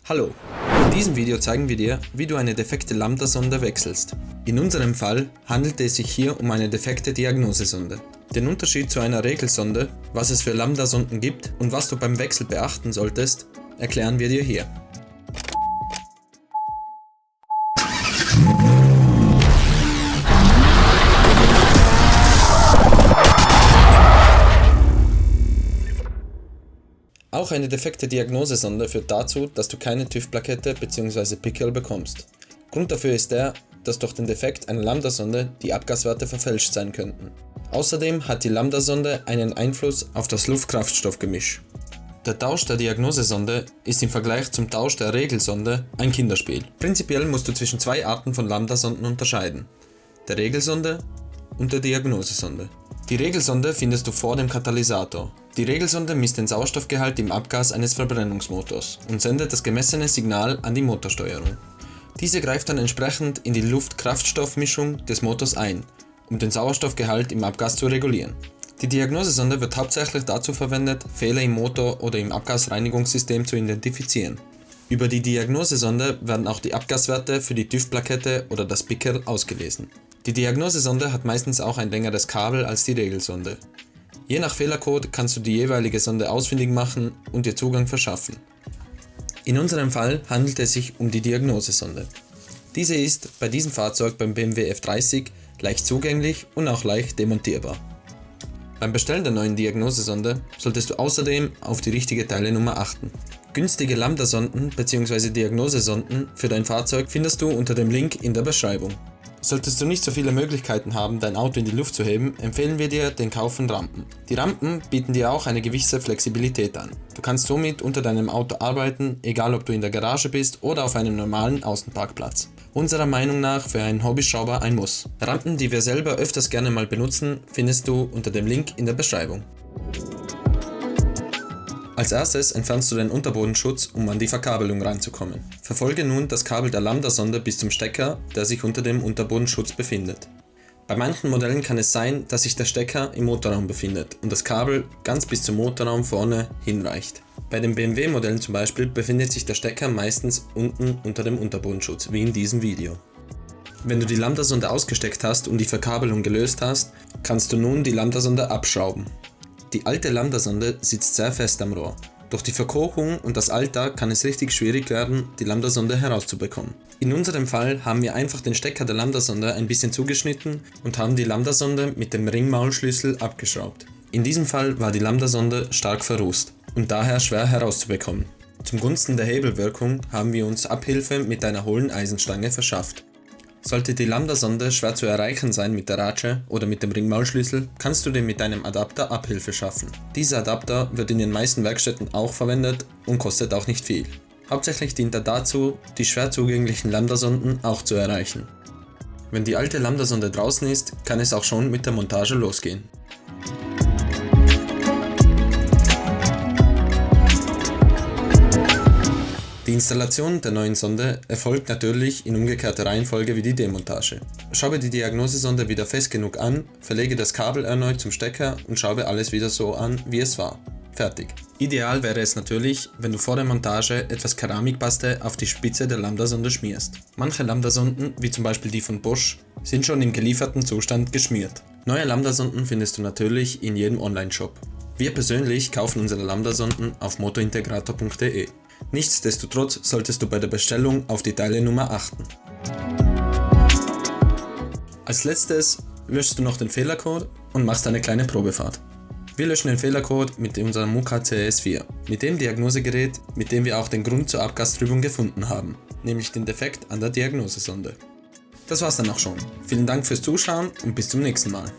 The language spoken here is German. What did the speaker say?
Hallo, in diesem Video zeigen wir dir, wie du eine defekte Lambda-Sonde wechselst. In unserem Fall handelt es sich hier um eine defekte Diagnosesonde. Den Unterschied zu einer Regelsonde, was es für Lambda-Sonden gibt und was du beim Wechsel beachten solltest, erklären wir dir hier. Auch eine defekte Diagnosesonde führt dazu, dass du keine TÜV-Plakette bzw. Pickel bekommst. Grund dafür ist der, dass durch den Defekt einer Lambda-Sonde die Abgaswerte verfälscht sein könnten. Außerdem hat die Lambda-Sonde einen Einfluss auf das Luft-Kraftstoff-Gemisch. Der Tausch der Diagnosesonde ist im Vergleich zum Tausch der Regelsonde ein Kinderspiel. Prinzipiell musst du zwischen zwei Arten von Lambda-Sonden unterscheiden: der Regelsonde und der Diagnosesonde. Die Regelsonde findest du vor dem Katalysator. Die Regelsonde misst den Sauerstoffgehalt im Abgas eines Verbrennungsmotors und sendet das gemessene Signal an die Motorsteuerung. Diese greift dann entsprechend in die Luft-Kraftstoff-Mischung des Motors ein, um den Sauerstoffgehalt im Abgas zu regulieren. Die Diagnosesonde wird hauptsächlich dazu verwendet, Fehler im Motor oder im Abgasreinigungssystem zu identifizieren. Über die Diagnosesonde werden auch die Abgaswerte für die TÜV-Plakette oder das Pickerl ausgelesen. Die Diagnosesonde hat meistens auch ein längeres Kabel als die Regelsonde. Je nach Fehlercode kannst du die jeweilige Sonde ausfindig machen und dir Zugang verschaffen. In unserem Fall handelt es sich um die Diagnosesonde. Diese ist bei diesem Fahrzeug beim BMW F30 leicht zugänglich und auch leicht demontierbar. Beim Bestellen der neuen Diagnosesonde solltest du außerdem auf die richtige Teilenummer achten. Günstige Lambda-Sonden bzw. Diagnosesonden für dein Fahrzeug findest du unter dem Link in der Beschreibung. Solltest du nicht so viele Möglichkeiten haben, dein Auto in die Luft zu heben, empfehlen wir dir den Kauf von Rampen. Die Rampen bieten dir auch eine gewisse Flexibilität an. Du kannst somit unter deinem Auto arbeiten, egal ob du in der Garage bist oder auf einem normalen Außenparkplatz. Unserer Meinung nach für einen Hobbyschrauber ein Muss. Rampen, die wir selber öfters gerne mal benutzen, findest du unter dem Link in der Beschreibung. Als erstes entfernst du den Unterbodenschutz, um an die Verkabelung ranzukommen. Verfolge nun das Kabel der Lambda-Sonde bis zum Stecker, der sich unter dem Unterbodenschutz befindet. Bei manchen Modellen kann es sein, dass sich der Stecker im Motorraum befindet und das Kabel ganz bis zum Motorraum vorne hinreicht. Bei den BMW-Modellen zum Beispiel befindet sich der Stecker meistens unten unter dem Unterbodenschutz, wie in diesem Video. Wenn du die Lambda-Sonde ausgesteckt hast und die Verkabelung gelöst hast, kannst du nun die Lambda-Sonde abschrauben. Die alte Lambda-Sonde sitzt sehr fest am Rohr. Durch die Verkochung und das Alter kann es richtig schwierig werden, die Lambda-Sonde herauszubekommen. In unserem Fall haben wir einfach den Stecker der Lambda-Sonde ein bisschen zugeschnitten und haben die Lambda-Sonde mit dem Ringmaulschlüssel abgeschraubt. In diesem Fall war die Lambda-Sonde stark verrußt und daher schwer herauszubekommen. Zum Gunsten der Hebelwirkung haben wir uns Abhilfe mit einer hohlen Eisenstange verschafft. Sollte die Lambda-Sonde schwer zu erreichen sein mit der Ratsche oder mit dem Ringmaulschlüssel, kannst du dir mit einem Adapter Abhilfe schaffen. Dieser Adapter wird in den meisten Werkstätten auch verwendet und kostet auch nicht viel. Hauptsächlich dient er dazu, die schwer zugänglichen Lambda-Sonden auch zu erreichen. Wenn die alte Lambda-Sonde draußen ist, kann es auch schon mit der Montage losgehen. Die Installation der neuen Sonde erfolgt natürlich in umgekehrter Reihenfolge wie die Demontage. Schraube die Diagnosesonde wieder fest genug an, verlege das Kabel erneut zum Stecker und schraube alles wieder so an, wie es war. Fertig. Ideal wäre es natürlich, wenn du vor der Montage etwas Keramikpaste auf die Spitze der Lambda-Sonde schmierst. Manche Lambda-Sonden, wie zum Beispiel die von Bosch, sind schon im gelieferten Zustand geschmiert. Neue Lambda-Sonden findest du natürlich in jedem Online-Shop. Wir persönlich kaufen unsere Lambda-Sonden auf motointegrator.de. Nichtsdestotrotz solltest du bei der Bestellung auf die Teilenummer achten. Als letztes löschst du noch den Fehlercode und machst eine kleine Probefahrt. Wir löschen den Fehlercode mit unserem Muka CS4, mit dem Diagnosegerät, mit dem wir auch den Grund zur Abgastrübung gefunden haben, nämlich den Defekt an der Diagnosesonde. Das war's dann auch schon. Vielen Dank fürs Zuschauen und bis zum nächsten Mal.